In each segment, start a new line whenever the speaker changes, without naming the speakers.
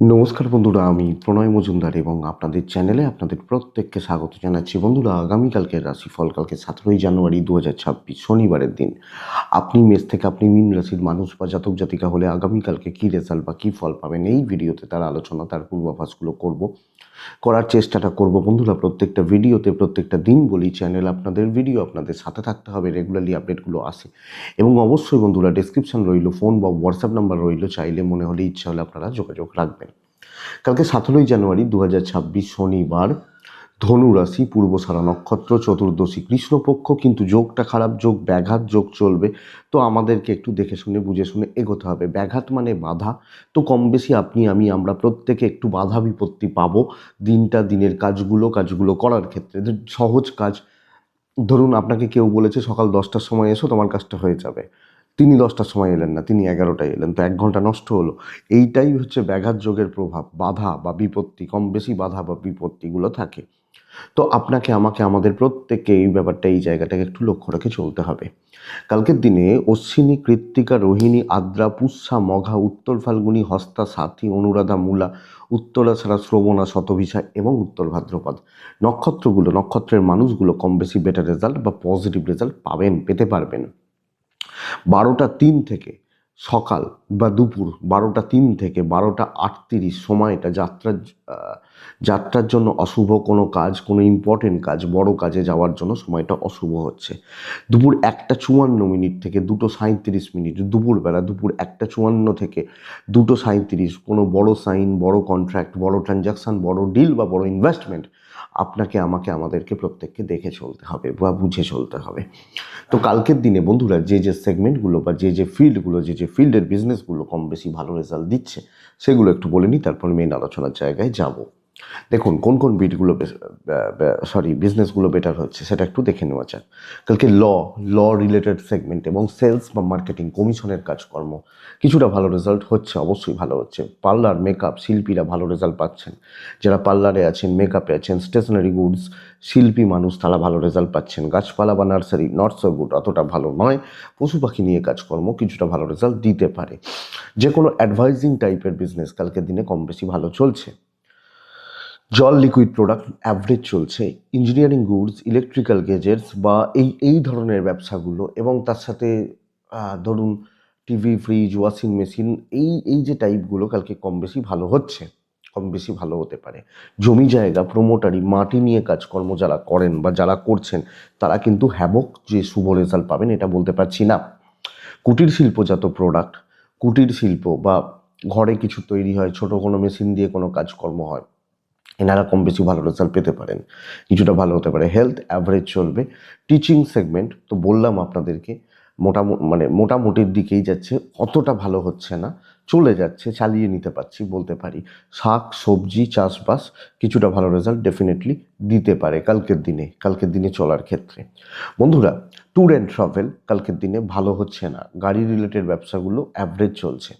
নমস্কার বন্ধুরা, আমি প্রণয় মজুমদার এবং আপনাদের চ্যানেলে আপনাদের প্রত্যেককে স্বাগত জানাচ্ছি। বন্ধুরা, আগামীকালকের রাশিফল কালকে 17ই জানুয়ারি 2026 শনিবারের দিন। আপনি মেষ থেকে আপনি মীন রাশির মানুষ বা জাতক জাতিকা হলে আগামীকালকে কী রেজাল্ট বা কী ফল পাবেন এই ভিডিওতে তার আলোচনা, তার পূর্বাভাসগুলো করার চেষ্টাটা করব। বন্ধুরা, প্রত্যেকটা ভিডিওতে প্রত্যেকটা দিন বলি চ্যানেল আপনাদের, ভিডিও আপনাদের সাথে থাকতে হবে, রেগুলারলি আপডেটগুলো আসে। এবং অবশ্যই বন্ধুরা, ডেসক্রিপশন রইল, ফোন বা হোয়াটসঅ্যাপ নাম্বার রইল, চাইলে মনে হলে ইচ্ছা হলে আপনারা যোগাযোগ রাখবেন। কালকে 17ই জানুয়ারি 2026 শনিবার, ধনু রাশি, পূর্বসারা নক্ষত্র, চতুর্দশী কৃষ্ণপক্ষ, কিন্তু যোগটা খারাপ, যোগ ব্যাঘাত যোগ চলবে। তো আমাদেরকে একটু দেখে শুনে বুঝে শুনে এগোতে হবে। ব্যাঘাত মানে বাধা, তো কম বেশি আপনি আমি আমরা প্রত্যেকে একটু বাধা বিপত্তি পাবো দিনের কাজগুলো করার ক্ষেত্রে। সহজ কাজ, ধরুন আপনাকে কেউ বলেছে সকাল 10টার সময় এসো, তোমার কাজটা হয়ে যাবে। তিনি 10টার সময় এলেন না, তিনি 11টায় এলেন, তো 1 ঘন্টা নষ্ট হলো। এইটাই হচ্ছে ব্যাঘাত যোগের প্রভাব। বাধা বা বিপত্তি, কম বেশি বাধা বা বিপত্তিগুলো থাকে। তো আপনাকে আমাকে আমাদের প্রত্যেককে এই ব্যাপারটা, এই জায়গাটাকে একটু লক্ষ্য রেখে চলতে হবে। কালকের দিনে অশ্বিনী, কৃত্তিকা, রোহিণী, আদ্রা, পুষ্যা, মঘা, উত্তর ফাল্গুনী, হস্তা, সাথী, অনুরাধা, মূলা, উত্তরাষাঢ়া, শ্রবণা, শতভিষা এবং উত্তর ভাদ্রপদ নক্ষত্রের মানুষগুলো কম বেশি বেটার রেজাল্ট বা পজিটিভ রেজাল্ট পেতে পারবেন। 12টা 3 থেকে সকাল বা দুপুর 12টা 3 থেকে 12টা 38 সময়টা যাত্রার জন্য অশুভ। কোনো কাজ, কোনো ইম্পর্টেন্ট কাজ, বড় কাজে যাওয়ার জন্য সময়টা অশুভ হচ্ছে। দুপুর 1টা 54 থেকে 2টো 37 দুপুরবেলা, দুপুর 1টা 54 থেকে 2টো 37 কোনো বড় সাইন, বড় কন্ট্রাক্ট, বড় ট্রানজাকশান, বড় ডিল বা বড় ইনভেস্টমেন্ট আপনাকে আমাকে আমাদেরকে প্রত্যেককে দেখে চলতে হবে বা বুঝে চলতে হবে। তো কালকের দিনে বন্ধুরা, যে সেগমেন্টগুলো বা যে ফিল্ডগুলো, যে ফিল্ডের বিজনেসগুলো কম বেশি ভালো রেজাল্ট দিচ্ছে সেগুলো একটু বলে নিই, তারপর মেন আলোচনার জায়গায় যাব। দেখুন কোন বিটগুলো বিজনেসগুলো বেটার হচ্ছে সেটা একটু দেখে নেওয়া যাক। কালকে ল রিলেটেড সেগমেন্ট এবং সেলস বা মার্কেটিং, কমিশনের কাজকর্ম কিছুটা ভালো রেজাল্ট হচ্ছে, অবশ্যই ভালো হচ্ছে। পার্লার, মেকআপ শিল্পীরা ভালো রেজাল্ট পাচ্ছেন। যারা পার্লারে আছেন, মেকআপে আছেন, স্টেশনারি গুডস শিল্পী মানুষ, তারা ভালো রেজাল্ট পাচ্ছেন। গাছপালা বা নার্সারি নট সো গুড, অতটা ভালো নয়। পশু পাখি নিয়ে কাজকর্ম কিছুটা ভালো রেজাল্ট দিতে পারে। যে কোনো অ্যাডভাইজিং টাইপের বিজনেস কালকের দিনে কম বেশি ভালো চলছে। জল, লিকুইড প্রোডাক্ট অ্যাভারেজ চলছে। ইঞ্জিনিয়ারিং গুডস, ইলেকট্রিক্যাল গেজেটস বা এই ধরনের ব্যবসাগুলো, এবং তার সাথে ধরুন টিভি, ফ্রিজ, ওয়াশিং মেশিন, এই যে টাইপগুলো কালকে কম বেশি ভালো হচ্ছে, কম বেশি ভালো হতে পারে। জমি জায়গা, প্রোমোটারি, মাটি নিয়ে কাজকর্ম যারা করেন বা যারা করছেন, তারা কিন্তু হ্যাবক যে শুভ রেজাল্ট পাবেন এটা বলতে পারছি না। কুটির শিল্পজাত প্রোডাক্ট, কুটির শিল্প বা ঘরে কিছু তৈরি হয়, ছোট কোনো মেশিন দিয়ে কোনো কাজকর্ম হয়, এনারা কম বেশি ভালো রেজাল্ট পেতে পারেন, কিছুটা ভালো হতে পারে। হেলথ অ্যাভারেজ চলবে। টিচিং সেগমেন্ট তো বললাম আপনাদেরকে, মোটামুটির দিকেই যাচ্ছে, অতটা ভালো হচ্ছে না, চলে যাচ্ছে, চালিয়ে নিতে পারছি বলতে পারি। শাক সবজি চাষবাস কিছুটা ভালো রেজাল্ট ডেফিনেটলি দিতে পারে কালকের দিনে চলার ক্ষেত্রে। বন্ধুরা, ট্যুর অ্যান্ড ট্রাভেল কালকের দিনে ভালো হচ্ছে না। গাড়ি রিলেটেড ব্যবসাগুলো অ্যাভারেজ চলছে।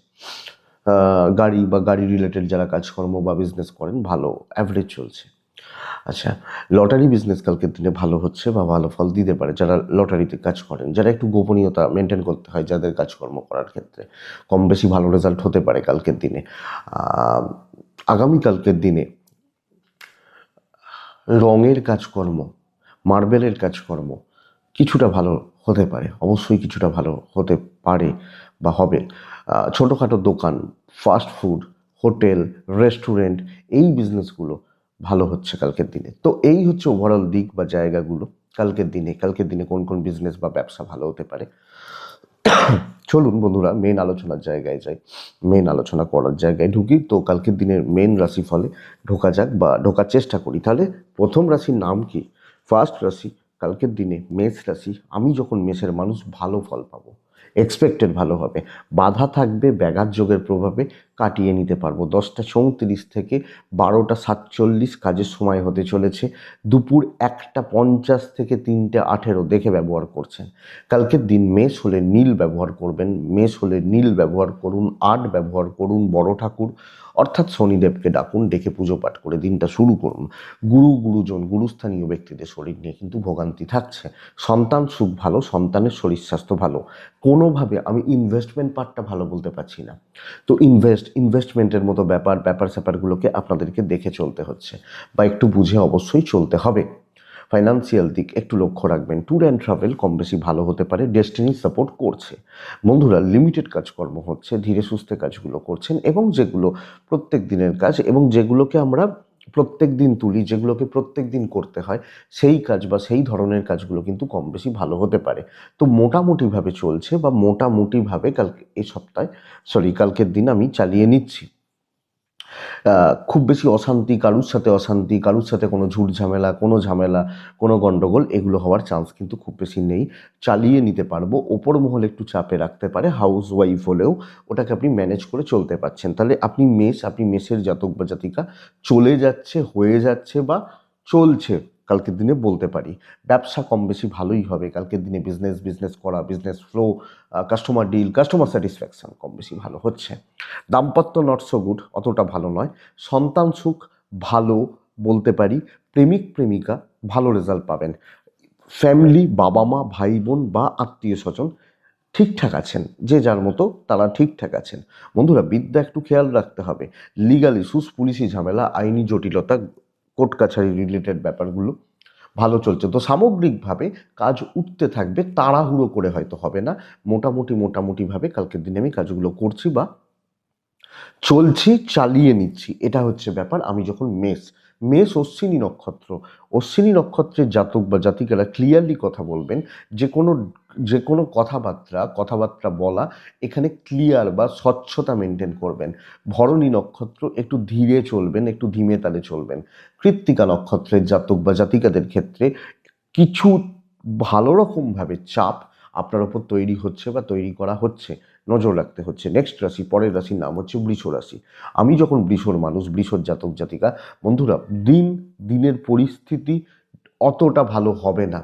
গাড়ি রিলেটেড যারা কাজকর্ম বা বিজনেস করেন, ভালো অ্যাভারেজ চলছে। আচ্ছা, লটারি বিজনেস কালকের দিনে ভালো হচ্ছে বা ভালো ফল দিতে পারে যারা লটারিতে কাজ করেন, যারা একটু গোপনীয়তা মেনটেন করতে হয় যাদের কাজকর্ম করার ক্ষেত্রে, কম বেশি ভালো রেজাল্ট হতে পারে কালকের দিনে। আগামীকালকের দিনে রঙের কাজকর্ম, মার্বেলের কাজকর্ম কিছুটা ভালো হতে পারে, অবশ্যই কিছুটা ভালো হতে পারে বা হবে। ছোটোখাটো দোকান, ফাস্ট ফুড, হোটেল, রেস্টুরেন্ট, এই বিজনেসগুলো ভালো হচ্ছে কালকের দিনে। তো এই হচ্ছে ওভারঅল দিক বা জায়গাগুলো কালকের দিনে কোন বিজনেস বা ব্যবসা ভালো হতে পারে। চলুন বন্ধুরা, মেন আলোচনার জায়গায় যাই, মেন আলোচনা করার জায়গায় ঢুকি। তো কালকের দিনের মেন রাশি ফলে ঢোকা যাক বা ঢোকার চেষ্টা করি। তাহলে প্রথম রাশির নাম কি? ফার্স্ট রাশি কালকের দিনে মেষ রাশি। আমি যখন মেষের মানুষ, ভালো ফল পাবো, এক্সপেক্টেড ভালো হবে। বাধা থাকবে, ব্যাঘাত যোগের প্রভাবে কাটিয়ে নিতে পারবো। 10টা 34 থেকে 12টা 47 কাজের সময় হতে চলেছে। দুপুর 1টা 50 থেকে 3টে 18 দেখে ব্যবহার করছেন। কালকের দিন মেষ হলে নীল ব্যবহার করবেন, মেষ হলে নীল ব্যবহার করুন, 8 ব্যবহার করুন, বড় ঠাকুর অর্থাৎ শনিদেবকে ডাকুন, ডেকে পুজো পাঠ করে দিনটা শুরু করুন। গুরুজন, গুরুস্থানীয় ব্যক্তিদের শরীর নিয়ে কিন্তু ভোগান্তি থাকছে। সন্তান সুখ ভালো, সন্তানের শরীর স্বাস্থ্য ভালো। কোনোভাবে আমি ইনভেস্টমেন্ট পার্টটা ভালো বলতে পারছি না। তো ইনভেস্টমেন্টের মতো ব্যাপার স্যাপারগুলোকে আপনাদেরকে দেখে চলতে হচ্ছে বা একটু বুঝে অবশ্যই চলতে হবে। ফাইন্যান্সিয়াল দিক একটু লক্ষ্য রাখবেন। ট্যুর অ্যান্ড ট্রাভেল কম বেশি ভালো হতে পারে, ডেস্টিনি সাপোর্ট করছে। বন্ধুরা, লিমিটেড কাজকর্ম হচ্ছে, ধীরে সুস্থে কাজগুলো করছেন এবং যেগুলো প্রত্যেক দিনের কাজ এবং যেগুলোকে আমরা প্রত্যেক দিন তুলি, যেগুলোকে প্রত্যেক দিন করতে হয়, সেই কাজ বা সেই ধরনের কাজগুলো কিন্তু কম বেশি ভালো হতে পারে। তো মোটামুটিভাবে চলছে বা মোটামুটিভাবে কালকের দিন আমি চালিয়ে নিচ্ছি। খুব বেশি অশান্তি, কারুর সাথে কোনো কোনো ঝামেলা, কোনো গণ্ডগোল এগুলো হওয়ার চান্স কিন্তু খুব বেশি নেই। চালিয়ে নিতে পারবো। ওপর মহল একটু চাপে রাখতে পারে, হাউস ওয়াইফ হলেও ওটাকে আপনি ম্যানেজ করে চলতে পারছেন। তাহলে আপনি মেষের জাতক বা জাতিকা চলে যাচ্ছে, হয়ে যাচ্ছে বা চলছে কালকের দিনে বলতে পারি। ব্যবসা কম বেশি ভালোই হবে কালকের দিনে। বিজনেস করা, business flow, customer deal, customer satisfaction কম বেশি ভালো হচ্ছে। দাম্পত্য নট সো গুড, অতটা ভালো নয়। সন্তান সুখ ভালো বলতে পারি। প্রেমিক প্রেমিকা ভালো রেজাল্ট পাবেন। ফ্যামিলি, বাবা মা, ভাই বোন বা আত্মীয় স্বজন ঠিকঠাক আছেন, যে যার মতো তারা ঠিকঠাক আছেন। বন্ধুরা, বিদ্যা একটু খেয়াল রাখতে হবে। লিগাল ইস্যুস, পুলিশি ঝামেলা, আইনি জটিলতা, কোর্ট কাছারি রিলেটেড ব্যাপারগুলো ভালো চলছে। তো সামগ্রিকভাবে কাজ উঠতে থাকবে, তাড়াহুড়ো করে হয়তো হবে না। মোটামুটিভাবে কালকের দিনে আমি কাজগুলো করছি বা চলছি, চালিয়ে নিচ্ছি, এটা হচ্ছে ব্যাপার। আমি যখন মেষ অশ্বিনী নক্ষত্রের জাতক বা জাতিকারা ক্লিয়ারলি কথা বলবেন। যে কোনো কথাবার্তা বলা এখানে ক্লিয়ার বা স্বচ্ছতা মেনটেন করবেন। ভরণী নক্ষত্র একটু ধীরে চলবেন, একটু ধীমে তালে চলবেন। কৃত্তিকা নক্ষত্রের জাতক বা জাতিকাদের ক্ষেত্রে কিছু ভালো রকমভাবে চাপ আপনার ওপর তৈরি হচ্ছে বা তৈরি করা হচ্ছে, নজর রাখতে হচ্ছে। নেক্সট রাশি, পরের রাশির নাম হচ্ছে বৃষ রাশি। আমি যখন বৃষর মানুষ, বৃষর জাতক জাতিকা, বন্ধুরা, দিনের পরিস্থিতি অতটা ভালো হবে না।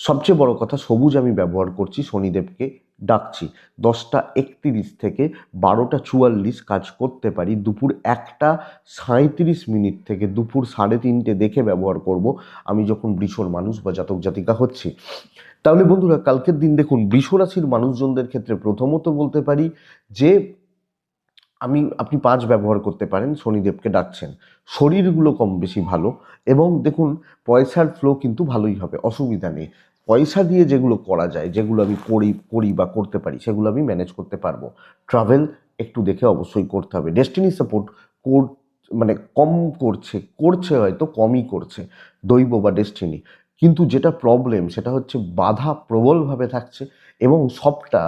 সবচেয়ে বড় কথা, সবুজ আমি ব্যবহার করছি, শনিদেবকে ডাকছি। 10:31 থেকে 12:44 কাজ করতে পারি। দুপুর 1:37 থেকে দুপুর 3:30 দেখে ব্যবহার করব আমি যখন বৃষর মানুষ বা জাতক জাতিকা হচ্ছি। তাহলে বন্ধুরা, কালকের দিন দেখুন, বৃষ রাশির মানুষজনদের ক্ষেত্রে প্রথমত বলতে পারি যে আপনি 5 ব্যবহার করতে পারেন, শনিদেবকে ডাকছেন। শরীরগুলো কম বেশি ভালো এবং দেখুন পয়সার ফ্লো কিন্তু ভালোই হবে, অসুবিধা নেই। পয়সা দিয়ে যেগুলো করা যায়, যেগুলো আমি করি বা করতে পারি, সেগুলো আমি ম্যানেজ করতে পারবো। ট্রাভেল একটু দেখে অবশ্যই করতে হবে। ডেস্টিনি সাপোর্ট কোর মানে কম করছে হয়তো কমই করছে, দৈব বা ডেস্টিনি। কিন্তু যেটা প্রবলেম সেটা হচ্ছে বাধা প্রবলভাবে থাকছে এবং সবটা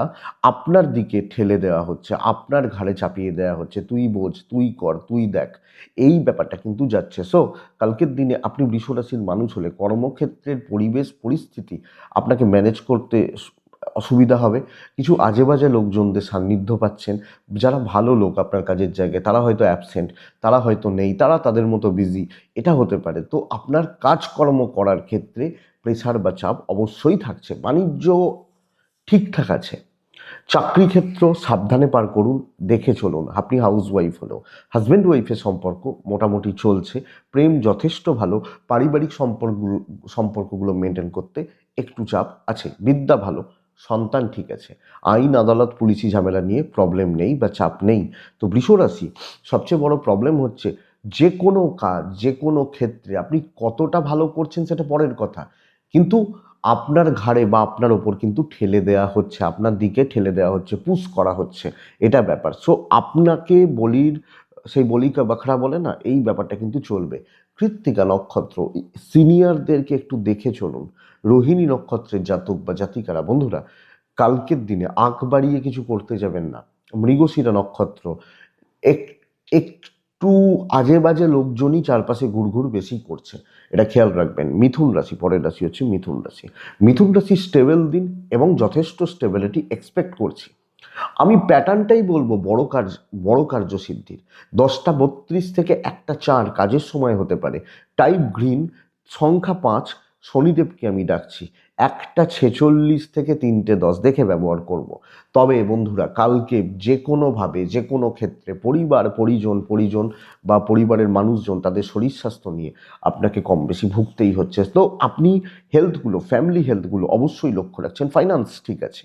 আপনার দিকে ঠেলে দেওয়া হচ্ছে, আপনার ঘাড়ে চাপিয়ে দেওয়া হচ্ছে। তুই বোঝ, তুই কর, তুই দেখ, এই ব্যাপারটা কিন্তু যাচ্ছে। সো কালকের দিনে আপনি বৃষ রাশির মানুষ হলে কর্মক্ষেত্রের পরিবেশ পরিস্থিতি আপনাকে ম্যানেজ করতে অসুবিধা হবে। কিছু আজে বাজে লোকজনদের সান্নিধ্য পাচ্ছেন। যারা ভালো লোক আপনার কাজের জায়গায়, তারা হয়তো অ্যাবসেন্ট, তারা হয়তো নেই, তারা তাদের মতো বিজি, এটা হতে পারে। তো আপনার কাজকর্ম করার ক্ষেত্রে প্রেসার বা চাপ অবশ্যই থাকছে। বাণিজ্য ঠিকঠাক আছে। চাকরি ক্ষেত্র সাবধানে পার করুন, দেখে চলুন। আপনি হাউস ওয়াইফ হলেও হাজব্যান্ড ওয়াইফের সম্পর্ক মোটামুটি চলছে। প্রেম যথেষ্ট ভালো। পারিবারিক সম্পর্কগুলো মেনটেন করতে একটু চাপ আছে। বিদ্যা ভালো, সন্তান ঠিক আছে। আইন আদালত পুলিশি ঝামেলা নিয়ে প্রবলেম নেই বা চাপ নেই। তো বৃষ রাশি, সবচেয়ে বড় প্রবলেম হচ্ছে যে কোনো কাজ, যে কোনো ক্ষেত্রে আপনি কতটা ভালো করছেন সেটা পরের কথা, কিন্তু আপনার ঘাড়ে বা আপনার ওপর কিন্তু ঠেলে দেওয়া হচ্ছে, আপনার দিকে ঠেলে দেওয়া হচ্ছে, পুশ করা হচ্ছে, এটা ব্যাপার। সো আপনাকে সেই বলিকা বাখরা বলে না, এই ব্যাপারটা কিন্তু চলবে। কৃত্তিকা নক্ষত্র, সিনিয়রদেরকে একটু দেখে চলুন। রোহিণী নক্ষত্রের জাতক বা জাতিকারা, বন্ধুরা, কালকের দিনে আগ বাড়িয়ে কিছু করতে যাবেন না। মৃগশিরা নক্ষত্র, এক একটু আজে বাজে লোকজনই চারপাশে ঘুরঘুর বেশি করছে, এটা খেয়াল রাখবেন। মিথুন রাশি, পরের রাশি হচ্ছে মিথুন রাশি। মিথুন রাশি স্টেবল দিন এবং যথেষ্ট স্টেবিলিটি এক্সপেক্ট করছি। আমি প্যাটার্নটাই বলবো বড় কার্যসিদ্ধির। 10:32 থেকে 1:04 কাজের সময় হতে পারে। টাইপ গ্রিন, সংখ্যা 5, শনিদেবকে আমি ডাকছি। 1:46 থেকে 3:10 দেখে ব্যবহার করব। তবে বন্ধুরা, কালকে যে কোনোভাবে যে কোনো ক্ষেত্রে পরিজন বা পরিবারের মানুষজন তাদের শরীর স্বাস্থ্য নিয়ে আপনাকে কম বেশি ভুগতেই হচ্ছে। তো আপনি ফ্যামিলি হেলথগুলো অবশ্যই লক্ষ্য রাখছেন। ফাইন্যান্স ঠিক আছে।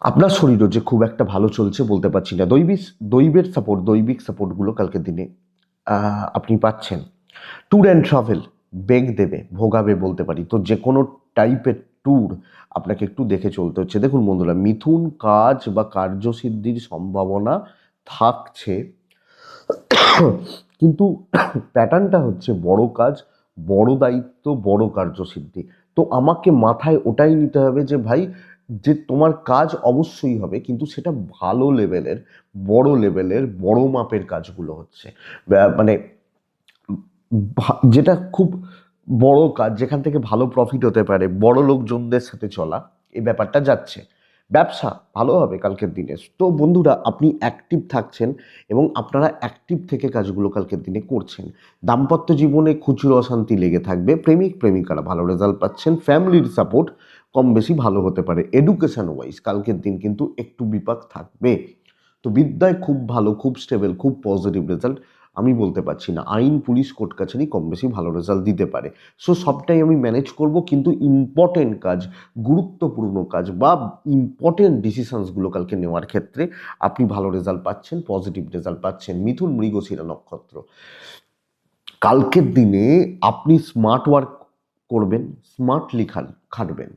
আপনার শরীরও যে খুব একটা ভালো চলছে বলতে পারছি না। দৈবিক সাপোর্টগুলো কালকের দিনে আপনি পাচ্ছেন। ট্যুর অ্যান্ড ট্রাভেল বেগ দেবে, ভোগাবে বলতে পারি। তো যে কোনো টাইপের ট্যুর আপনাকে একটু দেখে চলতে হচ্ছে। দেখুন বন্ধুরা, মিথুন কাজ বা কার্যসিদ্ধির সম্ভাবনা থাকছে, কিন্তু প্যাটার্নটা হচ্ছে বড় কাজ, বড় দায়িত্ব, বড় কার্যসিদ্ধি। তো আমাকে মাথায় ওটাই নিতে হবে যে ভাই, যে তোমার কাজ অবশ্যই হবে, কিন্তু সেটা ভালো লেভেলের, বড় লেভেলের, বড় মাপের কাজগুলো হচ্ছে। মানে যেটা খুব বড় কাজ, যেখান থেকে ভালো প্রফিট হতে পারে, বড় লোকজনদের সাথে চলা, এই ব্যাপারটা যাচ্ছে। ব্যবসা ভালো হবে কালকের দিনে। তো বন্ধুরা, আপনি অ্যাক্টিভ থাকছেন এবং আপনারা অ্যাক্টিভ থেকে কাজগুলো কালকের দিনে করছেন। দাম্পত্য জীবনে খুচরো অশান্তি লেগে থাকবে, প্রেমিক প্রেমিকারা ভালো রেজাল্ট পাচ্ছেন, ফ্যামিলির সাপোর্ট কম বেশি ভালো হতে পারে। এডুকেশন ওয়াইজ কালকের দিন কিন্তু একটু বিপাক থাকবে। তো বিদ্যায় খুব ভালো, খুব স্টেবল, খুব পজিটিভ রেজাল্ট আমি বলতে পারছি না। আইন, পুলিশ, কোর্ট কাছারি কম বেশি ভালো রেজাল্ট দিতে পারে। সো সবটাই আমি ম্যানেজ করব, কিন্তু ইম্পর্টেন্ট কাজ, গুরুত্বপূর্ণ কাজ বা ইম্পর্টেন্ট ডিসিশনসগুলো কালকে নেওয়ার ক্ষেত্রে আপনি ভালো রেজাল্ট পাচ্ছেন, পজিটিভ রেজাল্ট পাচ্ছেন। মিথুন, মৃগশিরা নক্ষত্র, কালকের দিনে আপনি স্মার্ট ওয়ার্ক করবেন, স্মার্টলি খাটবেন।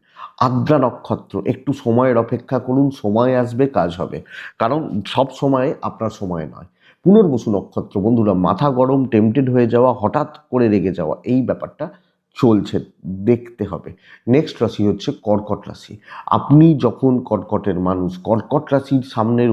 আদ্রা নক্ষত্র, একটু সময়ের অপেক্ষা করুন, সময় আসবে, কাজ হবে। কারণ সব সময় আপনার সময় নয়। পুনর্বসু নক্ষত্র, বন্ধুরা, মাথা গরম, টেম্পটেড হয়ে যাওয়া, হঠাৎ করে রেগে যাওয়া, এই ব্যাপারটা চলছে, দেখতে হবে। নেক্সট রাশি হচ্ছে কর্কট রাশি। আপনি যখন কর্কটের মানুষ, কর্কট রাশির সামনের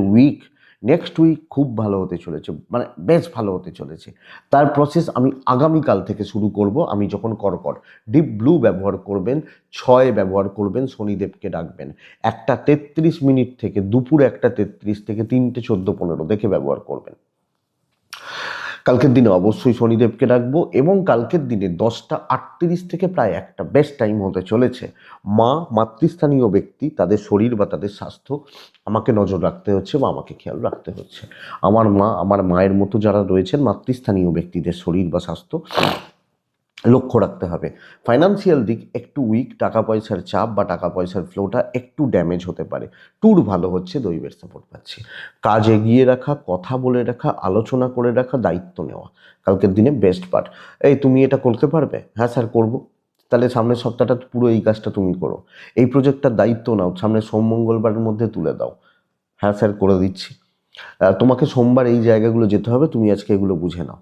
নেক্সট উইক খুব ভালো হতে চলেছে, মানে বেশ ভালো হতে চলেছে। তার প্রসেস আমি আগামীকাল থেকে শুরু করব। আমি যখন কর্কট, ডিপ ব্লু ব্যবহার করবেন, 6 ব্যবহার করবেন, শনিদেবকে ডাকবেন। 1:33 থেকে দুপুর 1:33 থেকে 3:14-15 দেখে ব্যবহার করবেন। কালকের দিনে অবশ্যই শনিদেবকে ডাকবো, এবং কালকের দিনে 10:38 থেকে প্রায় 1টা বেস্ট টাইম হতে চলেছে। মাতৃস্থানীয় ব্যক্তি, তাদের শরীর বা তাদের স্বাস্থ্য আমাকে নজর রাখতে হচ্ছে বা আমাকে খেয়াল রাখতে হচ্ছে। আমার মায়ের মতো যারা রয়েছেন, মাতৃস্থানীয় ব্যক্তিদের শরীর বা স্বাস্থ্য লক্ষ্য রাখতে হবে। ফাইন্যান্সিয়াল দিক একটু উইক, টাকা পয়সার চাপ বা টাকা পয়সার ফ্লোটা একটু ড্যামেজ হতে পারে। ট্যুর ভালো হচ্ছে, দৈবের সাপোর্ট পাচ্ছি। কাজ এগিয়ে রাখা, কথা বলে রাখা, আলোচনা করে রাখা, দায়িত্ব নেওয়া কালকের দিনে বেস্ট পার্ট। এই তুমি এটা করতে পারবে? হ্যাঁ স্যার করবো। তাহলে সামনের সপ্তাহটা পুরো এই কাজটা তুমি করো, এই প্রজেক্টটার দায়িত্ব নাও, সামনের সোম মঙ্গলবারের মধ্যে তুলে দাও। হ্যাঁ স্যার করে দিচ্ছি। তোমাকে সোমবার এই জায়গাগুলো যেতে হবে, তুমি আজকে এগুলো বুঝে নাও।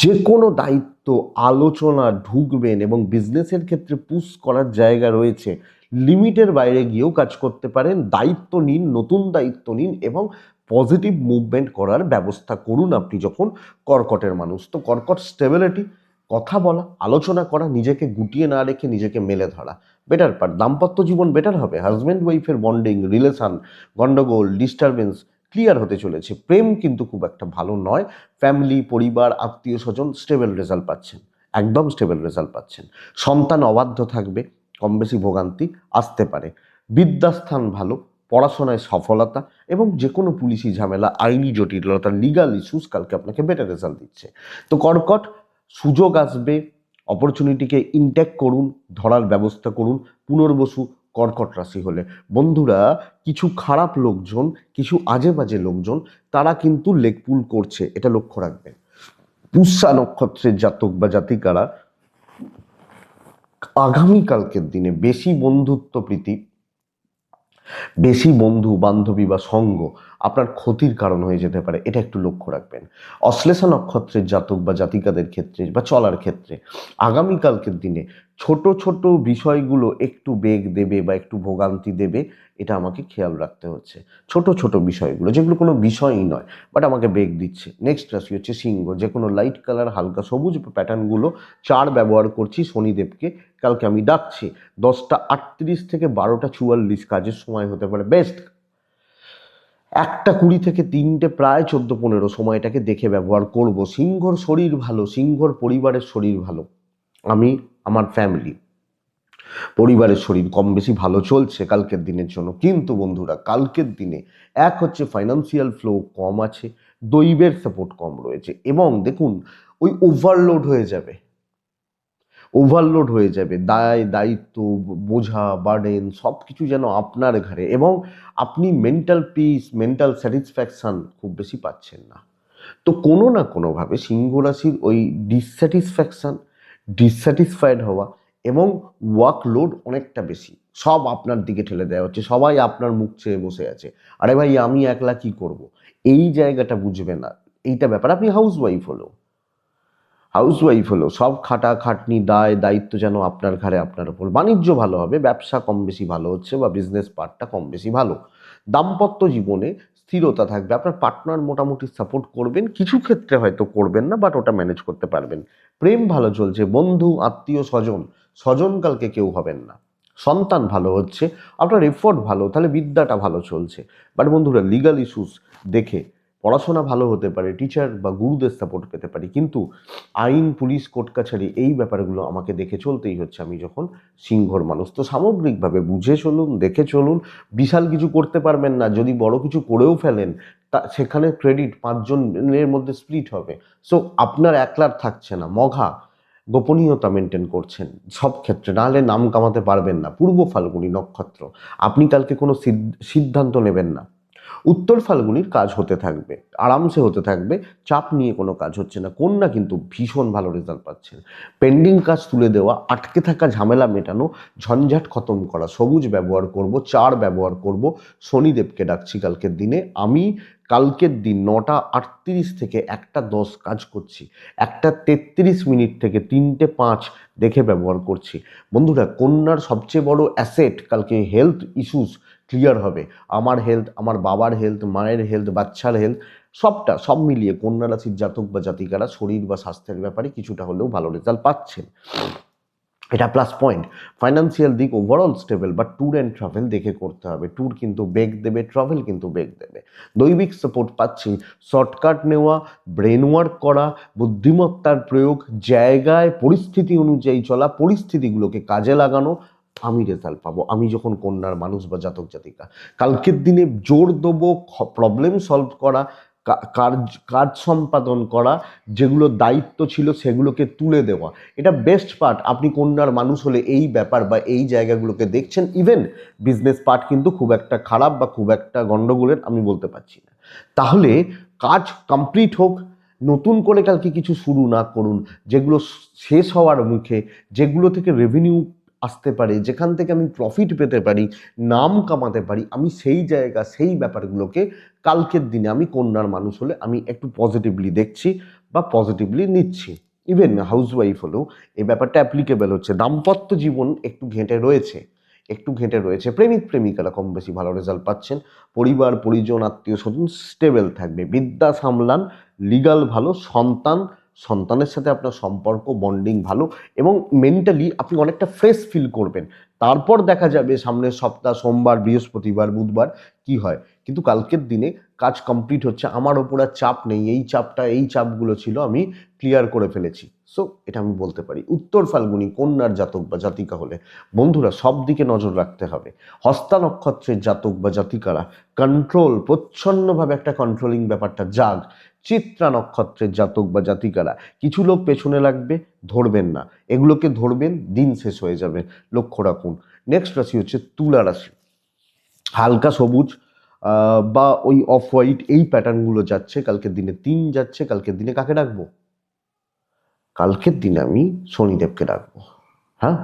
যে কোনো দায়িত্ব, আলোচনা ঢুকবেন, এবং বিজনেসের ক্ষেত্রে পুশ করার জায়গা রয়েছে। লিমিটের বাইরে গিয়েও কাজ করতে পারেন। দায়িত্ব নিন, নতুন দায়িত্ব নিন, এবং পজিটিভ মুভমেন্ট করার ব্যবস্থা করুন। আপনি যখন কর্কটের মানুষ, তো কর্কট স্টেবিলিটি, কথা বলা, আলোচনা করা, নিজেকে গুটিয়ে না রেখে নিজেকে মেলে ধরা, বেটার পার্ট। দাম্পত্য জীবন বেটার হবে, হাজব্যান্ড ওয়াইফের বন্ডিং, রিলেশন, গন্ডগোল, ডিস্টারবেন্স ক্লিয়ার হতে চলেছে। প্রেম কিন্তু খুব একটা ভালো নয়। ফ্যামিলি, পরিবার, আত্মীয় স্বজন স্টেবল রেজাল্ট পাচ্ছেন, একদম স্টেবল রেজাল্ট পাচ্ছেন। সন্তান অবাধ্য থাকবে, কম বেশি ভোগান্তি আসতে পারে। বিদ্যাস্থান ভালো, পড়াশোনায় সফলতা, এবং যে কোনো পুলিশি ঝামেলা, আইনি জটিলতা, লিগাল ইস্যুস কালকে আপনাকে বেটার রেজাল্ট দিচ্ছে। তো কর্কট, সুযোগ আসবে, অপরচুনিটিকে ইনটেক করুন, ধরার ব্যবস্থা করুন। পুনর্বসু কর্কট রাশি হলে বন্ধুরা, কিছু খারাপ লোকজন, কিছু আজে বাজে লোকজন, তারা কিন্তু লেগপুল করছে, এটা লক্ষ্য রাখবেন। পুষ্যা নক্ষত্রের জাতক বা জাতিকারা আগামীকালকের দিনে বেশি বন্ধুত্ব প্রীতি, বেশি বন্ধু বান্ধবী বা সঙ্গ আপনার ক্ষতির কারণ হয়ে যেতে পারে, এটা একটু লক্ষ্য রাখবেন। অশ্লেষা নক্ষত্রের জাতক বা জাতিকাদের ক্ষেত্রে বা চলার ক্ষেত্রে আগামীকালকের দিনে ছোট ছোট বিষয়গুলো একটু বেগ দেবে বা একটু ভোগান্তি দেবে, এটা আমাকে খেয়াল রাখতে হচ্ছে। ছোট ছোট বিষয়গুলো, যেগুলো কোনো বিষয়ই নয়, বাট আমাকে বেগ দিচ্ছে। নেক্সট রাশি হচ্ছে সিংহ। যে কোনো লাইট কালার, হালকা সবুজ প্যাটার্নগুলো 4 ব্যবহার করছি, শনিদেবকে কালকে আমি ডাকছি। 10:38 থেকে 12:44 কাজের সময় হতে পারে বেস্ট। 1:20 থেকে 3টে প্রায় 14-15 সময়টাকে দেখে ব্যবহার করব। সিংহর শরীর ভালো, সিংহর পরিবারের শরীর ভালো। আমি, আমার ফ্যামিলি, পরিবারের শরীর কম বেশি ভালো চলছে কালকের দিনের জন্য। কিন্তু বন্ধুরা, কালকের দিনে এক হচ্ছে ফাইন্যান্সিয়াল ফ্লো কম আছে, দৈবের সাপোর্ট কম রয়েছে, এবং দেখুন ওই ওভারলোড হয়ে যাবে। ওভারলোড হয়ে যাবে, দায় দায়িত্ব, বোঝা, বার্ডেন সব কিছু যেন আপনার ঘাড়ে, এবং আপনি মেন্টাল পিস, মেন্টাল স্যাটিসফ্যাকশন খুব বেশি পাচ্ছেন না। তো কোনো না কোনোভাবে সিংহ রাশির ওই ডিসস্যাটিসফাইড হওয়া এবং ওয়ার্কলোড অনেকটা বেশি, সব আপনার দিকে ঠেলে দেওয়া হচ্ছে, সবাই আপনার মুখ চেয়ে বসে আছে, আরে ভাই আমি একলা কি করব, এই জায়গাটা বুঝবে না। এইটা ব্যাপার। আপনি হাউসওয়াইফ হলো সব খাটাখাটনি, দায় দায়িত্ব যেন আপনার ঘাড়ে, আপনার ওপর। বাণিজ্য ভালো হবে, ব্যবসা কম বেশি ভালো হচ্ছে, বা বিজনেস পার্টটা কম বেশি ভালো। দাম্পত্য জীবনে স্থিরতা থাকবে, আপনার পার্টনার মোটামুটি সাপোর্ট করবেন, কিছু ক্ষেত্রে হয়তো করবেন না, বাট ওটা ম্যানেজ করতে পারবেন। প্রেম ভালো চলছে, বন্ধু, আত্মীয়, স্বজন, স্বজনকালকে কেউ হবেন না। সন্তান ভালো হচ্ছে, আপনার এফোর্ট ভালো, তাহলে বিদ্যাটা ভালো চলছে। বাট বন্ধুরা, লিগাল ইস্যুস দেখে পড়াশোনা ভালো হতে পারে, টিচার বা গুরুদের সাপোর্ট পেতে পারি, কিন্তু আইন, পুলিশ, কোর্ট কাছারি এই ব্যাপারগুলো আমাকে দেখে চলতেই হচ্ছে আমি যখন সিংহর মানুষ। তো সামগ্রিকভাবে বুঝে চলুন, দেখে চলুন। বিশাল কিছু করতে পারবেন না, যদি বড় কিছু করেও ফেলেন তা সেখানে ক্রেডিট পাঁচজনের মধ্যে স্প্লিট হবে। সো আপনার একলার থাকছে না, মঘা গোপনীয়তা মেনটেন করছেন সব ক্ষেত্রে, নাহলে নাম কামাতে পারবেন না। পূর্ব ফাল্গুনী নক্ষত্র, আপনি কালকে কোনো সিদ্ধান্ত নেবেন না। উত্তর ফাল্গুনির কাজ হতে থাকবে, আরামসে হতে থাকবে, চাপ নিয়ে কোনো কাজ হচ্ছে না। কন্যা কিন্তু ভীষণ ভালো রেজাল্ট পাচ্ছেন, পেন্ডিং কাজ তুলে দেওয়া, আটকে থাকা ঝামেলা মেটানো, ঝঞ্ঝাট খতম করা। সবুজ ব্যবহার করব, চার ব্যবহার করব, শনিদেবকে ডাকছি কালকের দিনে। আমি কালকের দিন 9টা 38 থেকে 1টা 10 কাজ করছি, 1টা 33 থেকে 3টে 5 দেখে ব্যবহার করছি। বন্ধুরা, কন্যার সবচেয়ে বড় অ্যাসেট কালকে হেলথ ইস্যুস ক্লিয়ার হবে। আমার হেলথ, আমার বাবার হেলথ, মায়ের হেলথ, বাচ্চার হেলথ, সব মিলিয়ে কন্যা রাশির জাতক বা জাতিকারা শরীর বা স্বাস্থ্যের ব্যাপারে কিছুটা হলেও ভালো রেজাল্ট পাচ্ছেন, এটা প্লাস পয়েন্ট। ফাইন্যান্সিয়াল দিক overall stable, but tour and travel দেখে করতে হবে। ট্যুর কিন্তু বেগ দেবে, ট্রাভেল কিন্তু বেগ দেবে। দৈবিক সাপোর্ট পাচ্ছি, শর্টকাট নেওয়া, ব্রেন ওয়ার্ক করা, বুদ্ধিমত্তার প্রয়োগ, জায়গায় পরিস্থিতি অনুযায়ী চলা, পরিস্থিতিগুলোকে কাজে লাগানো, আমি রেজাল্ট পাবো। আমি যখন কন্যার মানুষ বা জাতক জাতিকা, কালকের দিনে জোর দেবো প্রবলেম সলভ করা, কাজ সম্পাদন করা, যেগুলো দায়িত্ব ছিল সেগুলোকে তুলে দেওয়া, এটা বেস্ট পার্ট। আপনি কন্যার মানুষ হলে এই ব্যাপার বা এই জায়গাগুলোকে দেখছেন। ইভেন বিজনেস পার্ট কিন্তু খুব একটা খারাপ বা খুব একটা গন্ডগোলের আমি বলতে পারছি না। তাহলে কাজ কমপ্লিট হোক, নতুন করে কালকে কিছু শুরু না করুন, যেগুলো শেষ হওয়ার মুখে, যেগুলো থেকে রেভিনিউ আসতে পারে, যেখান থেকে আমি প্রফিট পেতে পারি, নাম কামাতে পারি, আমি সেই জায়গা, সেই ব্যাপারগুলোকে কালকের দিনে আমি কন্যার মানুষ হলে আমি একটু পজিটিভলি দেখছি বা পজিটিভলি নিচ্ছি। ইভেন হাউসওয়াইফ হলেও এই ব্যাপারটা অ্যাপ্লিকেবল হচ্ছে। দাম্পত্য জীবন একটু ঘেঁটে রয়েছে, প্রেমিক প্রেমিকারা কম বেশি ভালো রেজাল্ট পাচ্ছেন, পরিবার পরিজন আত্মীয় স্বজন স্টেবল থাকবে, বিদ্যা সামলান, লিগাল ভালো, সন্তানের সাথে আপনার সম্পর্ক বন্ডিং ভালো, এবং মেন্টালি আপনি অনেকটা ফ্রেশ ফিল করবেন। তারপর দেখা যাবে সামনের সপ্তাহ সোমবার, বৃহস্পতিবার, বুধবার কি হয়। কিন্তু কালকের দিনে কাজ কমপ্লিট হচ্ছে, আমার ওপর আর চাপ নেই, এই চাপগুলো ছিল আমি ক্লিয়ার করে ফেলেছি। সো এটা আমি বলতে পারি। উত্তর ফাল্গুনী কন্যার জাতক বা জাতিকা হলে বন্ধুরা সব দিকে নজর রাখতে হবে। হস্তা নক্ষত্রের জাতক বা জাতিকারা প্রচ্ছন্নভাবে একটা কন্ট্রোলিং ব্যাপারটা জাগ। চিত্রা নক্ষত্রের জাতক বা জাতিকারা কিছু লোক পেছনে লাগবে, ধরবেন না, এগুলোকে ধরবেন, দিন শেষ হয়ে যাবে, লক্ষ্য রাখুন। নেক্সট রাশি হচ্ছে তুলা রাশি। হালকা সবুজ বা ওই অফ হোয়াইট এই প্যাটার্নগুলো যাচ্ছে কালকের দিনে। 3 যাচ্ছে কালকের দিনে, কাকে ডাকবো? কালকের দিনে আমি শনিদেবকে ডাকবো। হ্যাঁ,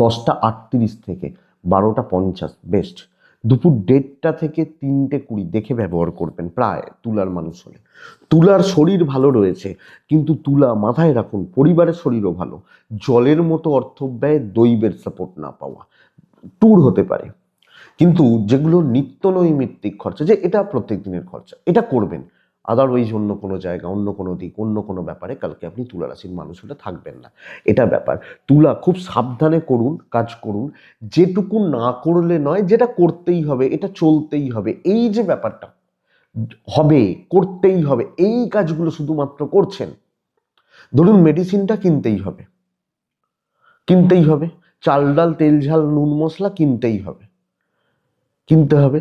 10টা 38 থেকে 12টা 50 বেস্ট। দুপুর 1:30 থেকে 3টে 20 দেখে ব্যবহার করবেন প্রায় তুলার মানুষ হলে। তুলার শরীর ভালো রয়েছে, কিন্তু তুলা মাথায় রাখুন পরিবারের শরীরও ভালো। জলের মতো অর্থব্যয়, দৈবের সাপোর্ট না পাওয়া, ট্যুর হতে পারে, কিন্তু যেগুলো নিত্য নৈমিত্তিক খরচা, যে এটা প্রত্যেক দিনের খরচা, এটা করবেন। আদারওয়াইজ অন্য কোনো জায়গা, অন্য কোনো দিক, অন্য কোনো ব্যাপারে কালকে আপনি তুলা রাশির মানুষ হলে থাকবেন না, এটা ব্যাপার। তুলা খুব সাবধানে করুন, কাজ করুন, যেটুকু না করলে নয়, যেটা করতেই হবে, এটা চলতেই হবে, এই যে ব্যাপারটা হবে, করতেই হবে, এই কাজগুলো শুধুমাত্র করছেন। ধরুন মেডিসিনটা কিনতেই হবে, চাল ডাল তেল ঝাল নুন মশলা কিনতে হবে।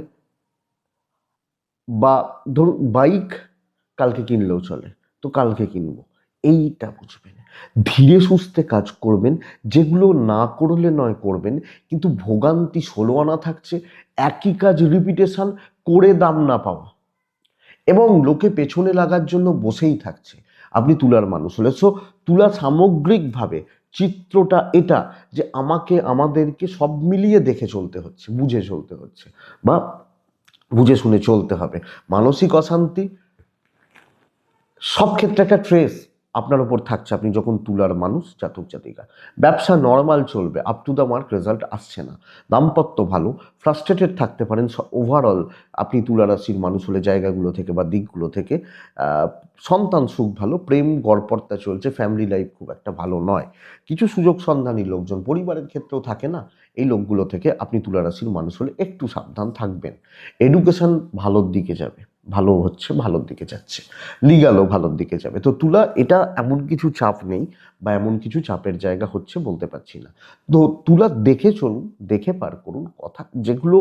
বা ধরুন বাইক কালকে কিনলেও চলে, তো কালকে কিনবো, এইটা বুঝবেন। ধীরে সুস্থে কাজ করবেন, যেগুলো না করলে নয় করবেন, কিন্তু ভোগান্তি 16 আনা থাকছে, একই কাজ রিপিটেশন করে দাম না পাওয়া এবং লোকে পেছনে লাগার জন্য বসেই থাকছে। আপনি তুলার মানুষ হলে, সো তুলা সামগ্রিকভাবে চিত্রটা এটা যে আমাদেরকে সব মিলিয়ে দেখে চলতে হচ্ছে, বুঝে চলতে হচ্ছে, বা বুঝে শুনে চলতে হবে। মানসিক অশান্তি সব ক্ষেত্রে একটা ট্রেস আপনার উপর থাকছে আপনি যখন তুলার মানুষ, জাতক জাতিকা। ব্যবসা নর্মাল চলবে, up to the mark result আসছে না। দাম্পত্য ভালো, ফ্রাস্ট্রেটেড থাকতে পারেন। ওভারঅল আপনি তুলা রাশির মানুষ হলে জায়গাগুলো থেকে বা দিকগুলো থেকে সন্তান সুখ ভালো, প্রেম গড়পড়তা চলছে, ফ্যামিলি লাইফ খুব একটা ভালো নয়। কিছু সুযোগ সন্ধানী লোকজন পরিবারের ক্ষেত্রেও থাকে না, এই লোকগুলো থেকে আপনি তুলা রাশির মানুষ হলে একটু সাবধান থাকবেন। এডুকেশন ভালোর দিকে যাবে, ভালো হচ্ছে, ভালোর দিকে যাচ্ছে, লিগালও ভালোর দিকে যাবে। তো তুলা এটা এমন কিছু চাপ নেই বা এমন কিছু চাপের জায়গা হচ্ছে বলতে পারছি না। তো তুলা দেখে চলুন, দেখে পার করুন, কথা যেগুলো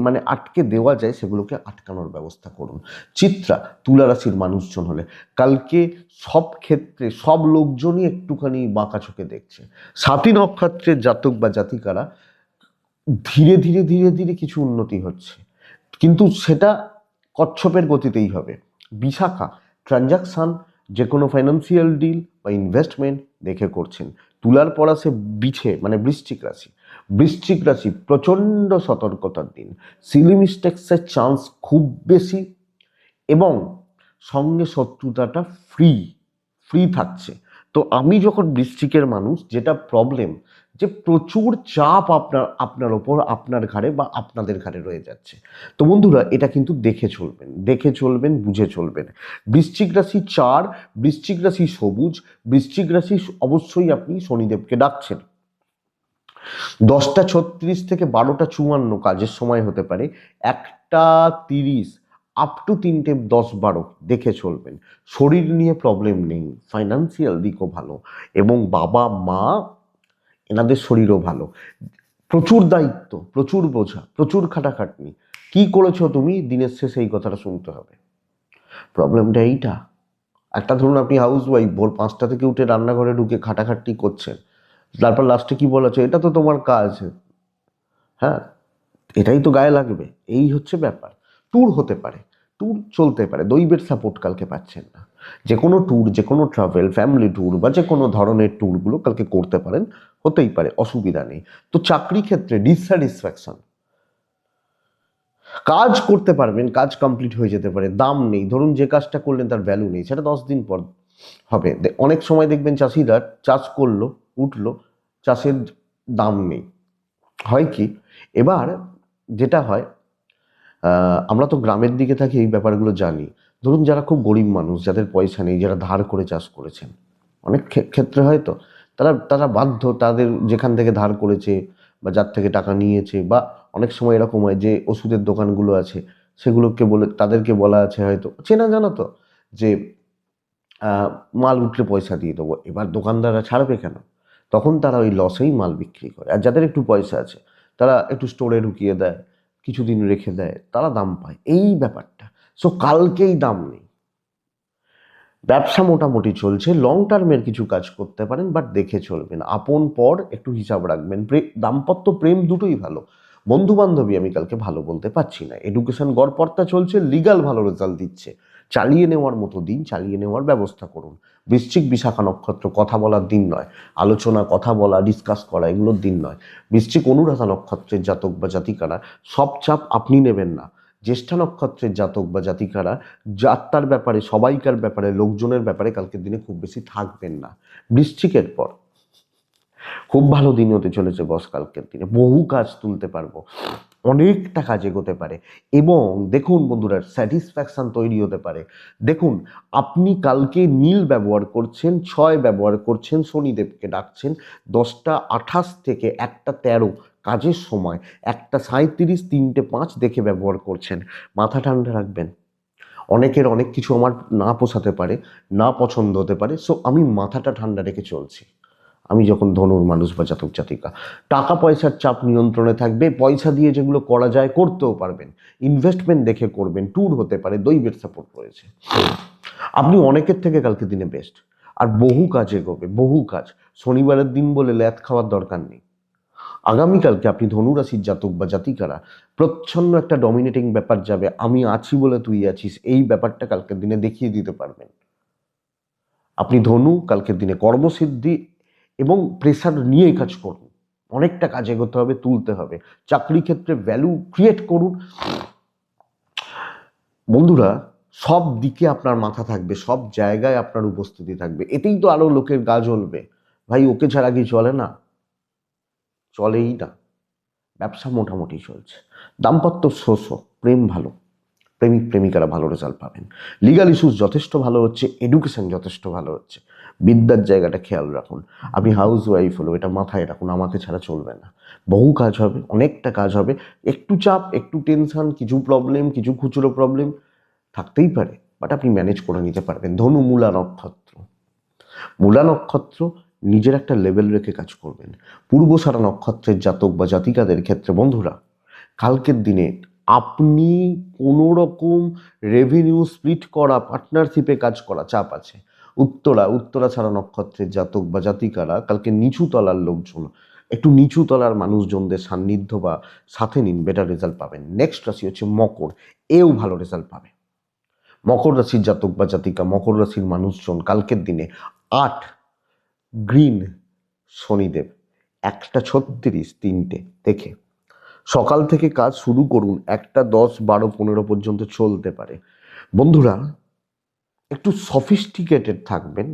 মানে আটকে দেওয়া যায় সেগুলোকে আটকানোর ব্যবস্থা করুন। চিত্রা তুলা রাশির মানুষজন হলে কালকে সব ক্ষেত্রে সব লোকজনই একটুখানি বাঁকা চোখে দেখছে। সাতী নক্ষত্রের জাতক বা জাতিকারা ধীরে ধীরে ধীরে ধীরে কিছু উন্নতি হচ্ছে, কিন্তু সেটা কচ্ছপের গতিতেই হবে। বিশাখা ট্রানজাকশান, যে কোনো ফাইন্যান্সিয়াল ডিল বা ইনভেস্টমেন্ট দেখে করছেন। তুলার পর আসে বিছে মানে বৃশ্চিক রাশি। বৃশ্চিক রাশি প্রচণ্ড সতর্কতার দিন, সিলি মিস্টেক্সের চান্স খুব বেশি এবং সঙ্গে শত্রুতাটা ফ্রি ফ্রি থাকছে। তো আমি যখন বৃশ্চিকের মানুষ, যেটা প্রবলেম যে প্রচুর চাপ আপনার ওপর, আপনার ঘাড়ে বা আপনাদের ঘাড়ে রয়ে যাচ্ছে। তো বন্ধুরা এটা কিন্তু দেখে চলবেন, দেখে চলবেন, বুঝে চলবেন। বৃশ্চিক রাশি 4, বৃশ্চিক রাশি সবুজ, বৃশ্চিক রাশি অবশ্যই আপনি শনিদেবকে ডাকছেন। 10টা 36 থেকে 12টা 54 কাজের সময় হতে পারে, 1টা 30 আপ টু 3টে 10-12 দেখে চলবেন। শরীর নিয়ে প্রবলেম নেই, ফাইন্যান্সিয়াল দিকও ভালো এবং বাবা মা এনাদের শরীরও ভালো। প্রচুর দায়িত্ব, প্রচুর বোঝা, প্রচুর খাটাখাটনি, কি করেছো তুমি, দিনের শেষে এই কথাটা শুনতে হবে। প্রবলেমটা এইটা। একটা ধরুন আপনি হাউস ওয়াইফ, ভোর 5টা থেকে উঠে রান্নাঘরে ঢুকে খাটাখাটনি করছেন, তারপর লাস্টে কি বলেছো, এটা তো তোমার কাজ, হ্যাঁ এটাই তো গায়ে লাগবে। এই হচ্ছে ব্যাপার। ট্যুর হতে পারে, ট্যুর চলতে পারে, দৈবের সাপোর্ট কালকে পাচ্ছেন না। যে কোনো ট্যুর, যে কোনো ট্রাভেল, ফ্যামিলি ট্যুর বা যে কোনো ধরনের ট্যুরগুলো কালকে করতে পারেন, হতেই পারে, অসুবিধা নেই। তো চাকরি ক্ষেত্রে ডিসস্যাটিসফ্যাকশন, কাজ করতে পারবেন, কাজ কমপ্লিট হয়ে যেতে পারে, দাম নেই, ধরুন যে কাজটা করলেন তার ভ্যালু নেই, সেটা 10 দিন পর হবে। অনেক সময় দেখবেন চাষিরা চাষ করলো, উঠলো, চাষের দাম নেই। হয় কি, এবার যেটা হয়, আমরা তো গ্রামের দিকে থাকি, এই ব্যাপারগুলো জানি। ধরুন যারা খুব গরিব মানুষ, যাদের পয়সা নেই, যারা ধার করে চাষ করেছেন, অনেক ক্ষেত্রে হয়তো তারা তারা বাধ্য, তাদের যেখান থেকে ধার করেছে বা যার থেকে টাকা নিয়েছে, বা অনেক সময় এরকম হয় যে ওষুধের দোকানগুলো আছে সেগুলোকে বলে, তাদেরকে বলা আছে হয়তো, চেনা জানো তো, যে মাল উঠলে পয়সা দিয়ে দেবো। এবার দোকানদাররা ছাড়বে কেন? তখন তারা ওই লসেই মাল বিক্রি করে। আর যাদের একটু পয়সা আছে তারা একটু স্টোরে ঢুকিয়ে দেয়, কিছুদিন রেখে দেয়, তারা দাম পায়, এই ব্যাপারটা। সো কালকেই দাম নেই, ব্যবসা মোটামুটি চলছে, লং টার্মের কিছু কাজ করতে পারেন, বাট দেখে চলবেন, আপন পর একটু হিসাব রাখবেন। দাম্পত্য প্রেম দুটোই ভালো, বন্ধু বান্ধবী আমি কালকে ভালো বলতে পারছি না। এডুকেশন গড়পড়তা চলছে, লিগাল ভালো রেজাল্ট দিচ্ছে, চালিয়ে নেওয়ার মতো দিন, চালিয়ে নেওয়ার ব্যবস্থা করুন। বৃশ্চিক বিশাখা নক্ষত্র কথা বলার দিন নয়, আলোচনা, কথা বলা, ডিসকাস করা এগুলোর দিন নয়। বৃশ্চিক অনুরাধা নক্ষত্রের জাতক বা জাতিকারা সব চাপ আপনি নেবেন না। জ্যেষ্ঠা নক্ষত্রের জাতক বা জাতিকারা যাত্রার ব্যাপারে, সবাইকার ব্যাপারে, লোকজনের ব্যাপারে কালকের দিনে খুব বেশি থাকবেন না। বৃশ্চিকের পর খুব ভালো দিন হতে চলেছে বস, কালকের দিনে বহু কাজ তুলতে পারবো, অনেকটা কাজ এগোতে পারে এবং দেখুন বন্ধুরা স্যাটিসফ্যাকশন তৈরি হতে পারে। দেখুন আপনি কালকে নীল ব্যবহার করছেন, 6 ব্যবহার করছেন, শনিদেবকে ডাকছেন, 10টা 28 থেকে 1টা 13 কাজের সময়, 1টা 37 3টে 5 দেখে ব্যবহার করছেন। মাথা ঠান্ডা রাখবেন, অনেকের অনেক কিছু আমার না পোষাতে পারে, না পছন্দ হতে পারে, সো আমি মাথাটা ঠান্ডা রেখে চলছি। আমি যখন ধনুর মানুষ বা জাতক জাতিকা, টাকা পয়সার চাপ নিয়ন্ত্রণে থাকবে, পয়সা দিয়ে যেগুলো করা যায় করতেও পারবেন, ইনভেস্টমেন্ট দেখে করবেন, ট্যুর হতে পারে, দৈবের সাপোর্ট রয়েছে। আপনি অনেকের থেকে কালকে দিনে বেস্ট। আর বহু কাজ এগোবে, বহু কাজ। শনিবারের দিন বলে ল্যাদ খাওয়ার দরকার নেই। আগামীকালকে আপনি ধনুরাশির জাতক বা জাতিকারা প্রচ্ছন্ন একটা ডমিনেটিং ব্যাপার যাবে, আমি আছি বলে তুই আছিস, এই ব্যাপারটা কালকের দিনে দেখিয়ে দিতে পারবেন। আপনি ধনু, কালকের দিনে কর্মসিদ্ধি এবং প্রেসার নিয়ে কাজ করুন, অনেকটা কাজ এগোতে হবে, তুলতে হবে। চাকরি ক্ষেত্রে ভ্যালু ক্রিয়েট করুন। বন্ধুরা, সব দিকে আপনার মাথা থাকবে, সব জায়গায় আপনার উপস্থিতি থাকবে, এতেই তো আরো লোকের গা জ্বলবে। ভাই ওকে ছাড়া কি চলে না? চলেই না। ব্যবসা মোটামুটি চলছে, দাম্পত্য শোষো, প্রেম ভালো, প্রেমিক প্রেমিকারা ভালো রেজাল্ট পাবেন, লিগাল ইস্যুস যথেষ্ট ভালো হচ্ছে, এডুকেশন যথেষ্ট ভালো হচ্ছে, বিদ্যার জায়গাটা খেয়াল রাখুন। আপনি হাউস ওয়াইফ হলো, এটা মাথায় রাখুন, আমাকে ছাড়া চলবে না। বহু কাজ হবে, অনেকটা কাজ হবে, একটু চাপ, একটু টেনশন, কিছু প্রবলেম, কিছু খুচরো প্রবলেম থাকতেই পারে, বাট আপনি ম্যানেজ করে নিতে পারবেন। ধনু মূলা নক্ষত্র, মূলা নক্ষত্র নিজের একটা লেভেল রেখে কাজ করবেন। পূর্বসারা নক্ষত্রের জাতক বা জাতিকাদের ক্ষেত্রে বন্ধুরা, কালকের দিনে আপনি কোনো রকম রেভিনিউ স্প্লিট করা, পার্টনারশিপে কাজ করা চাপ আছে। উত্তরা ছাড়া নক্ষত্রের জাতক বা জাতিকারা কালকে নিচু তলার লোকজন, একটু নিচু তলার মানুষজনদের সান্নিধ্য বা সাথে নিন, বেটার রেজাল্ট পাবেন। নেক্সট রাশি হচ্ছে মকর, এও ভালো রেজাল্ট পাবে। মকর রাশির জাতক বা জাতিকা, মকর রাশির মানুষজন কালকের দিনে 8 গ্রিন শনিদেব 1:36 3টে দেখে সকাল থেকে কাজ শুরু করুন, 1টা 10 12 15 পর্যন্ত চলতে পারে। বন্ধুরা, একটু সফিস্টিকেটেড থাকবেন।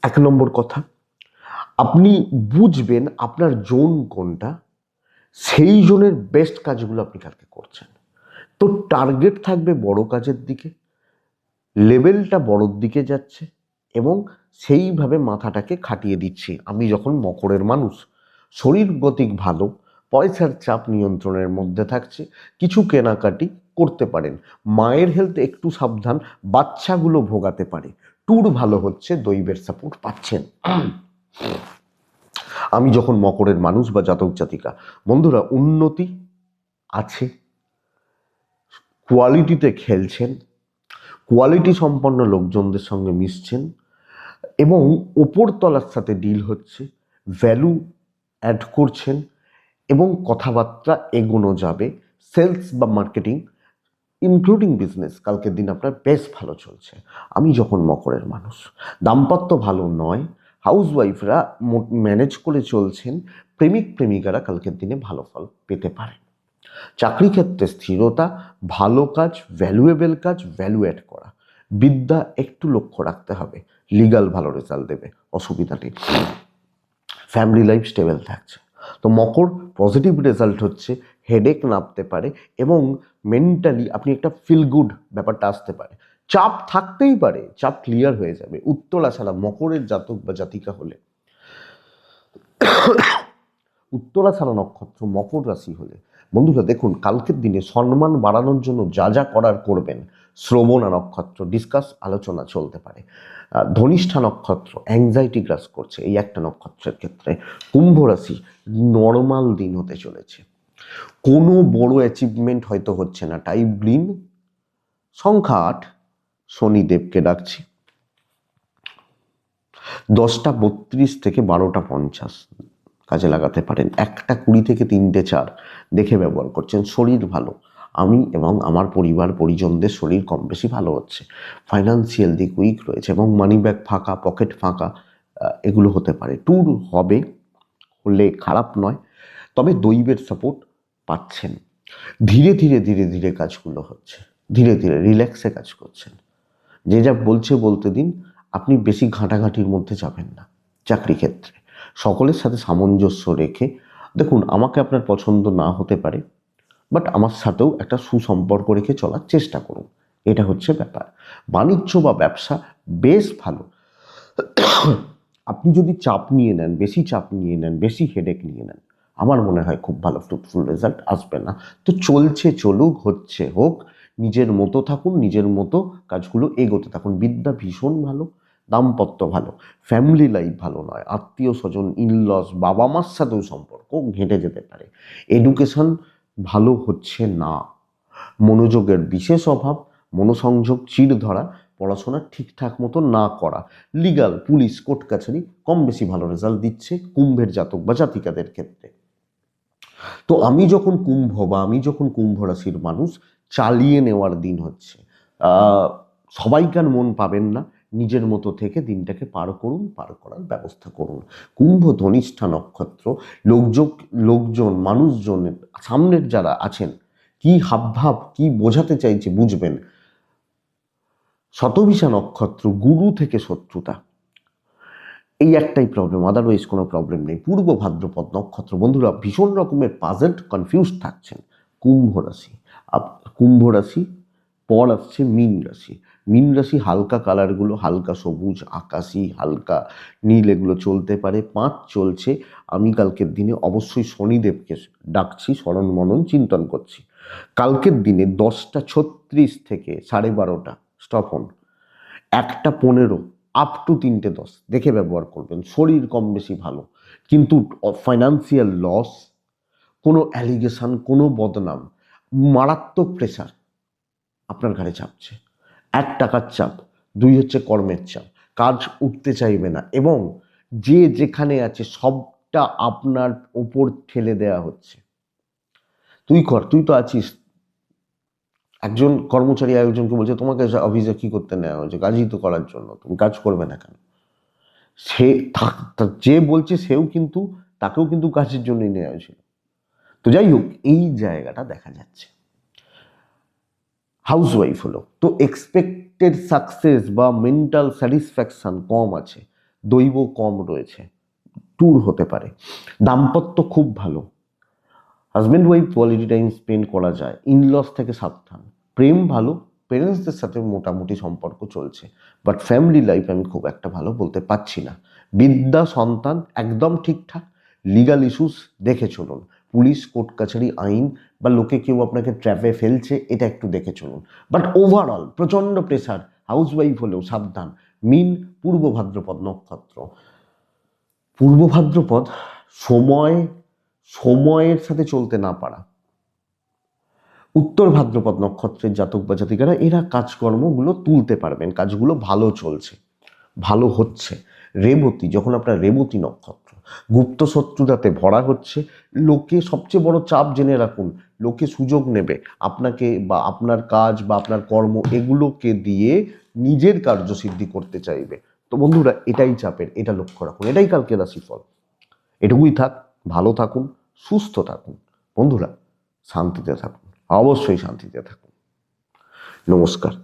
1 নম্বর কথা, আপনি বুঝবেন আপনার জোন কোনটা, সেই জোনের বেস্ট কাজগুলো আপনি কালকে করছেন। তো টার্গেট থাকবে বড় কাজের দিকে, লেভেলটা বড়োর দিকে যাচ্ছে এবং সেইভাবে মাথাটাকে খাটিয়ে দিচ্ছি। আমি যখন মকরের মানুষ, শরীর গতিক ভালো, পয়সার চাপ নিয়ন্ত্রণের মধ্যে থাকছে, কিছু কেনাকাটি করতে পারেন। মায়ের হেলথ একটু সাবধান, বাচ্চাগুলো ভোগাতে পারে। ট্যুর ভালো হচ্ছে, দৈবের সাপোর্ট পাচ্ছেন। আমি যখন মকরের মানুষ বা জাতক জাতিকা, বন্ধুরা উন্নতি আছে, কোয়ালিটিতে খেলছেন, কোয়ালিটি সম্পন্ন লোকজনদের সঙ্গে মিশছেন এবং ওপরতলার সাথে ডিল হচ্ছে, ভ্যালু অ্যাড করছেন এবং কথাবার্তা এগোনো যাবে। সেলস বা মার্কেটিং ইনক্লুডিং বিজনেস কালকের দিন আপনার বেশ ভালো চলছে। আমি যখন মকরের মানুষ, দাম্পত্য ভালো নয়, হাউসওয়াইফরা ম্যানেজ করে চলছেন, প্রেমিক প্রেমিকারা কালকের দিনে ভালো ফল পেতে পারেন। চাকরি ক্ষেত্রে স্থিরতা, ভালো কাজ, ভ্যালুয়েবল কাজ, ভ্যালু অ্যাড করা, বিদ্যা একটু লক্ষ্য রাখতে হবে, লিগাল ভালো রেজাল্ট দেবে, অসুবিধা নেই। ফ্যামিলি লাইফ স্টেবল থাকছে। তো মকর পজিটিভ রেজাল্ট হচ্ছে, হেডেক নামতে পারে এবং মেন্টালি আপনি একটা ফিল গুড ব্যাপারটা আসতে পারে। চাপ থাকতেই পারে, চাপ ক্লিয়ার হয়ে যাবে। উত্তরা ছাড়া মকরের জাতক বা জাতিকা হলে, উত্তরা ছাড়া নক্ষত্র মকর রাশি হলে, বন্ধুরা দেখুন কালকের দিনে সম্মান বাড়ানোর জন্য যা যা করার করবেন। শ্রবণা নক্ষত্র ডিসকাস, আলোচনা চলতে পারে। ধনিষ্ঠা নক্ষত্র অ্যাংজাইটি গ্রাস করছে এই একটা নক্ষত্রের ক্ষেত্রে। কুম্ভ রাশি নর্মাল দিন হতে চলেছে, কোনো বড় অ্যাচিভমেন্ট হয়তো হচ্ছে না, টাইপ গ্রিন। সংখ্যা 8, শনিদেবকে ডাকছি। 10:32 থেকে 12:50 কাজে লাগাতে পারেন। 1:20 থেকে 3টে 4 দেখে ব্যবহার করছেন। শরীর ভালো, আমি এবং আমার পরিবার পরিজনদের শরীর কম বেশি ভালো হচ্ছে। ফাইন্যান্সিয়াল দিক উইক রয়েছে এবং মানি ব্যাগ ফাঁকা, পকেট ফাঁকা, এগুলো হতে পারে। ট্যুর হবে, হলে খারাপ নয়, তবে দৈবের সাপোর্ট পাচ্ছেন। ধীরে ধীরে ধীরে ধীরে কাজগুলো হচ্ছে, ধীরে ধীরে রিল্যাক্সে কাজ করছেন। যে যা বলছে বলতে দিন, আপনি বেশি ঘাঁটাঘাঁটির মধ্যে যাবেন না। চাকরি ক্ষেত্রে সকলের সাথে সামঞ্জস্য রেখে দেখুন, আমাকে আপনার পছন্দ না হতে পারে, বাট আমার সাথেও একটা সুসম্পর্ক রেখে চলার চেষ্টা করুন, এটা হচ্ছে ব্যাপার। বাণিজ্য বা ব্যবসা বেশ ভালো। আপনি যদি চাপ নিয়ে নেন, বেশি চাপ নিয়ে নেন, বেশি হেডেক নিয়ে নেন, আমার মনে হয় খুব ভালো ফ্রুটফুল রেজাল্ট আসবে না। তো চলছে চলুক, হচ্ছে হোক, নিজের মতো থাকুন, নিজের মতো কাজগুলো এগোতে থাকুন। বিদ্যা ভীষণ ভালো, দাম্পত্য ভালো, ফ্যামিলি লাইফ ভালো নয়, আত্মীয় স্বজন, ইনলস, বাবা মার সাথেও সম্পর্ক ঘেঁটে যেতে পারে। এডুকেশন ভালো হচ্ছে না, মনোযোগের বিশেষ অভাব, মনোসংযোগ চিড় ধরা, পড়াশোনা ঠিকঠাক মতো না করা, লিগাল, পুলিশ, কোর্ট কাছারি কম বেশি ভালো রেজাল্ট দিচ্ছে কুম্ভের জাতক বা জাতিকাদের ক্ষেত্রে। তো আমি যখন কুম্ভ রাশির মানুষ, চালিয়ে নেওয়ার দিন হচ্ছে। সবাইকার মন পাবেন না, নিজের মতো থেকে দিনটাকে পার করুন, পার করার ব্যবস্থা করুন। কুম্ভ ধনিষ্ঠা নক্ষত্র, লোকজন মানুষজন সামনের যারা আছেন কি হাবভাব কি বোঝাতে চাইছে বুঝবেন। শতভিষা নক্ষত্র, গুরু থেকে শত্রুতা, এই একটাই প্রবলেম, আদারওয়াইজ কোনো প্রবলেম নেই। পূর্ব ভাদ্রপদ নক্ষত্র, বন্ধুরা ভীষণ রকমের পাজেলড কনফিউজ থাকছেন। কুম্ভ রাশি কুম্ভ রাশি পর আসছে মীন রাশি। মীন রাশি হালকা কালারগুলো, হালকা সবুজ, আকাশি, হালকা নীল, এগুলো চলতে পারে। 5 চলছে। আমি কালকের দিনে অবশ্যই শনিদেবকে ডাকছি, স্মরণ মনন চিন্তন করছি। কালকের দিনে 10:36 থেকে 12:30 স্টপ হন, 1:15 আপ টু 3:10 দেখে ব্যবহার করবেন। শরীর কম বেশি ভালো, কিন্তু ফাইন্যান্সিয়াল লস, কোনো অ্যালিগেশন, কোনো বদনাম, মারাত্মক প্রেশার আপনার ঘাড়ে চাপছে। 1 টাকার চাপ, 2 হচ্ছে কর্মের চাপ, কাজ উঠতে চাইবে না, এবং যে যেখানে আছে সবটা আপনার ওপর ঠেলে দেয়া হচ্ছে। তুই কর, তুই তো আছিস। একজন কর্মচারী একজনকে বলছে তোমাকে অফিসে কি করতে নেওয়া হয়েছে, কাজই তো করার জন্য, তুমি কাজ করবে না কেন? সে যে বলছে তাকেও কিন্তু কাজের জন্যই নেওয়া হয়েছিল। তো যাই হোক, এই জায়গাটা দেখা যাচ্ছে। হাউসওয়াইফ হলো তো এক্সপেক্টেড সাকসেস বা মেন্টাল স্যাটিসফ্যাকশন কম আছে, দৈব কম রয়েছে, ট্যুর হতে পারে। দাম্পত্য খুব ভালো, husband wife quality time spend করা যায়। ইনলস থেকে সাবধান। প্রেম ভালো, পেরেন্টসদের সাথে মোটামুটি সম্পর্ক চলছে, বাট ফ্যামিলি লাইফ আমি খুব একটা ভালো বলতে পারছি না। বিদ্যা সন্তান একদম ঠিকঠাক। লিগাল ইস্যুস দেখে চলুন, পুলিশ, কোর্ট কাছারি, আইন বা লোকে কেউ আপনাকে ট্র্যাপে ফেলছে, এটা একটু দেখে চলুন। বাট ওভারঅল প্রচণ্ড প্রেশার, হাউসওয়াইফ হলেও সাবধান। মিন পূর্ব ভাদ্রপদ নক্ষত্র। পূর্ব ভাদ্রপদ সময়ের সাথে চলতে না পারা। উত্তর ভাদ্রপদ নক্ষত্রের জাতক বা জাতিকারা, এরা কাজকর্মগুলো তুলতে পারবেন, কাজগুলো ভালো চলছে, ভালো হচ্ছে। রেবতী, যখন আপনার রেবতী নক্ষত্র, গুপ্ত শত্রুতাতে ভরা হচ্ছে। লোকে সবচেয়ে বড় চাপ জেনে রাখুন, লোকে সুযোগ নেবে আপনাকে বা আপনার কাজ বা আপনার কর্ম এগুলোকে দিয়ে নিজের কার্যসিদ্ধি করতে চাইবে। তো বন্ধুরা এটাই চাপের, এটা লক্ষ্য রাখুন। এটাই কালকে রাশিফল। এটুকুই থাক, ভালো থাকুন, সুস্থ থাকুন বন্ধুরা, শান্তিতে থাকুন, অবশ্যই শান্তিতে থাকুন। নমস্কার।